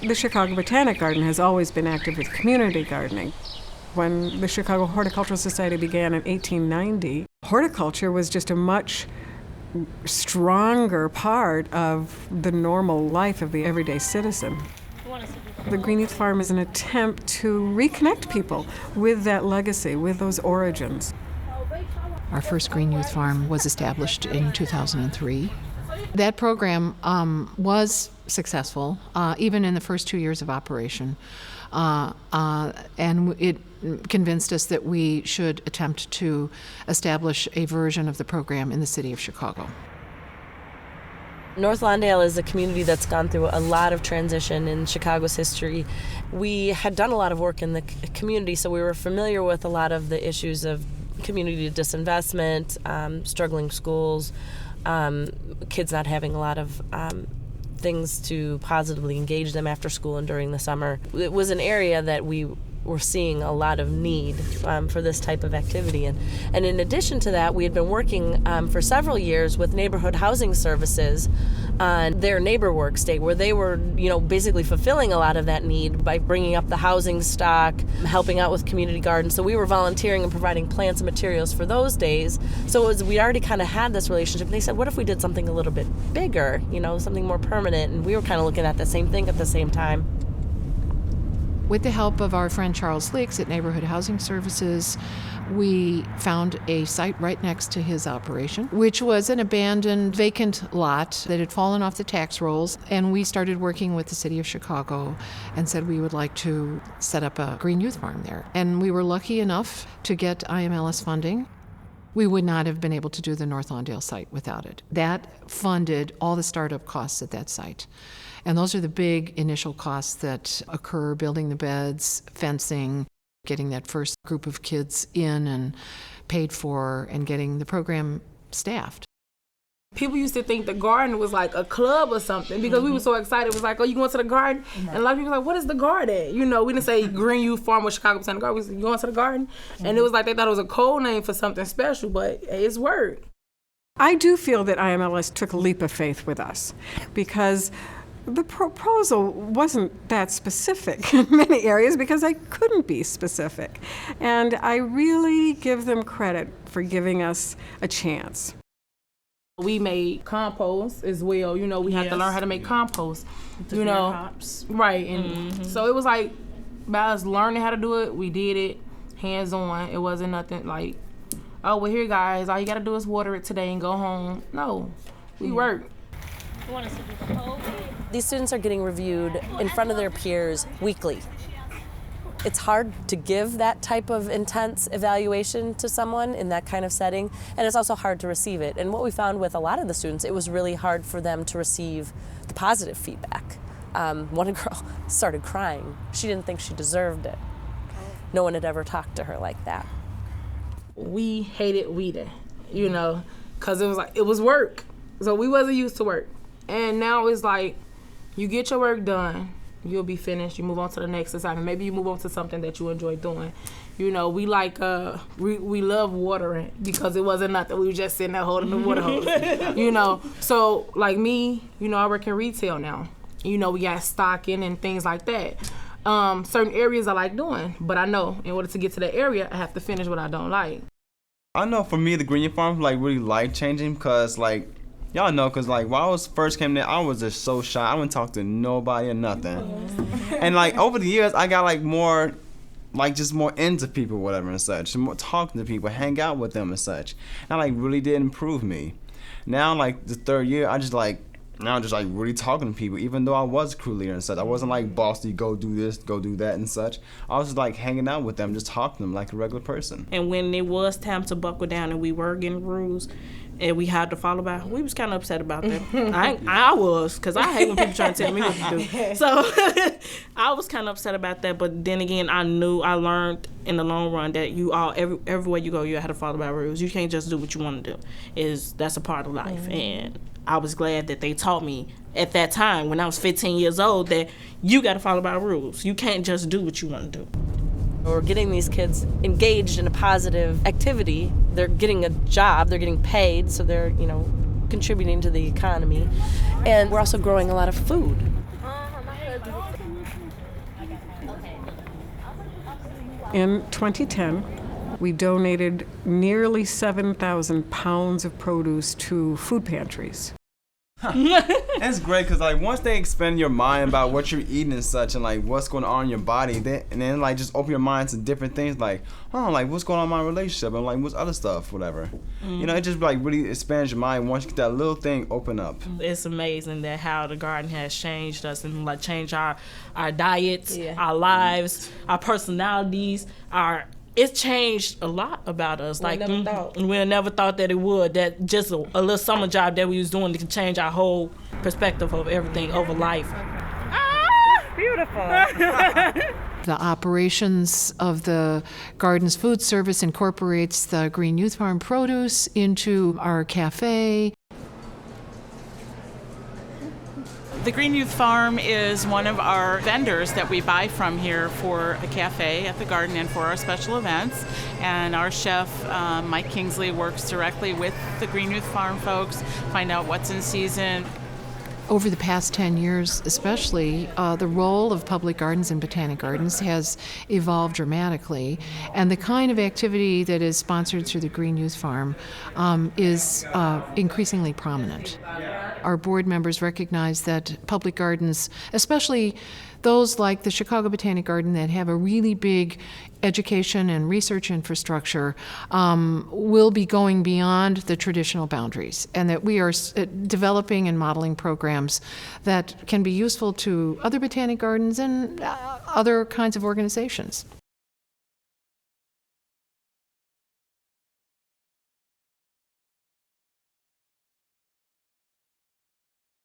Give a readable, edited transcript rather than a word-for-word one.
The Chicago Botanic Garden has always been active with community gardening. When the Chicago Horticultural Society began in 1890, horticulture was just a much stronger part of the normal life of the everyday citizen. The Green Youth Farm is an attempt to reconnect people with that legacy, with those origins. Our first Green Youth Farm was established in 2003. That program was successful, even in the first 2 years of operation. And it convinced us that we should attempt to establish a version of the program in the city of Chicago. North Lawndale is a community that's gone through a lot of transition in Chicago's history. We had done a lot of work in the community, so we were familiar with a lot of the issues of community disinvestment, struggling schools, kids not having a lot of things to positively engage them after school and during the summer. It was an area that we were seeing a lot of need for this type of activity. And in addition to that, we had been working for several years with neighborhood housing services on their Neighbor Works Day, where they were, basically fulfilling a lot of that need by bringing up the housing stock, helping out with community gardens. So we were volunteering and providing plants and materials for those days. So we already kind of had this relationship. And they said, what if we did something a little bit bigger, something more permanent? And we were kind of looking at the same thing at the same time. With the help of our friend Charles Leaks at Neighborhood Housing Services, we found a site right next to his operation, which was an abandoned, vacant lot that had fallen off the tax rolls. And we started working with the city of Chicago and said we would like to set up a Green Youth Farm there. And we were lucky enough to get IMLS funding. We would not have been able to do the North Lawndale site without it. That funded all the startup costs at that site. And those are the big initial costs that occur: building the beds, fencing, getting that first group of kids in and paid for, and getting the program staffed. People used to think the garden was like a club or something because we were so excited. It was like, oh, you going to the garden? And a lot of people were like, what is the garden? We didn't say Green Youth Farm with Chicago Botanic Garden. We said, you going to the garden? And it was like they thought it was a code name for something special, but it's worked. I do feel that IMLS took a leap of faith with us because the proposal wasn't that specific in many areas because I couldn't be specific. And I really give them credit for giving us a chance. We made compost as well. We had to learn how to make compost. Hops. Right. And so it was like, by us learning how to do it, we did it hands-on. It wasn't nothing like, oh, well, here, guys, all you got to do is water it today and go home. No, we worked. You want us to do the whole thing? These students are getting reviewed in front of their peers weekly. It's hard to give that type of intense evaluation to someone in that kind of setting, and it's also hard to receive it. And what we found with a lot of the students, it was really hard for them to receive the positive feedback. One girl started crying. She didn't think she deserved it. No one had ever talked to her like that. We hated weeding, because it was work. So we wasn't used to work. And now it's like, you get your work done, you'll be finished, you move on to the next assignment. Maybe you move on to something that you enjoy doing. We like, we love watering because it wasn't nothing. We were just sitting there holding the water hose, So like me, I work in retail now. We got stocking and things like that. Certain areas I like doing, but I know in order to get to that area, I have to finish what I don't like. I know for me, the Green Youth Farm really life-changing because y'all know, because when I first came there, I was just so shy. I wouldn't talk to nobody or nothing. And over the years, I got more, just more into people, whatever and such. More talking to people, hang out with them and such. And really did improve me. Now, the third year, I just now just really talking to people, even though I was a crew leader and such. I wasn't bossy, go do this, go do that and such. I was just hanging out with them, just talking to them like a regular person. And when it was time to buckle down and we were getting rules and we had to follow by, we was kind of upset about that. I was, because I hate when people try to tell me what to do. So I was kind of upset about that, but then again, I learned in the long run that everywhere you go, you have to follow by rules. You can't just do what you want to do. That's a part of life. And I was glad that they taught me at that time when I was 15 years old that you got to follow by rules. You can't just do what you want to do. We're getting these kids engaged in a positive activity. They're getting a job, they're getting paid, so they're, contributing to the economy. And we're also growing a lot of food. In 2010, we donated nearly 7,000 pounds of produce to food pantries. That's great because like once they expand your mind about what you're eating and such and like what's going on in your body, and then like just open your mind to different things like, oh, like what's going on in my relationship and like what's other stuff, whatever. You know, it just like really expands your mind once you get that little thing open up. It's amazing that how the garden has changed us and like changed our diets, our lives, our personalities, it's changed a lot about us. We never thought that it would. That just a little summer job that we was doing can change our whole perspective of everything over life. Beautiful. The operations of the garden's food service incorporates the Green Youth Farm produce into our cafe. The Green Youth Farm is one of our vendors that we buy from here for the cafe at the garden and for our special events. And our chef, Mike Kingsley, works directly with the Green Youth Farm folks, find out what's in season. Over the past 10 years especially, the role of public gardens and botanic gardens has evolved dramatically, and the kind of activity that is sponsored through the Green Youth Farm is increasingly prominent. Our board members recognize that public gardens, especially those like the Chicago Botanic Garden that have a really big education and research infrastructure, will be going beyond the traditional boundaries, and that we are developing and modeling programs that can be useful to other botanic gardens and other kinds of organizations.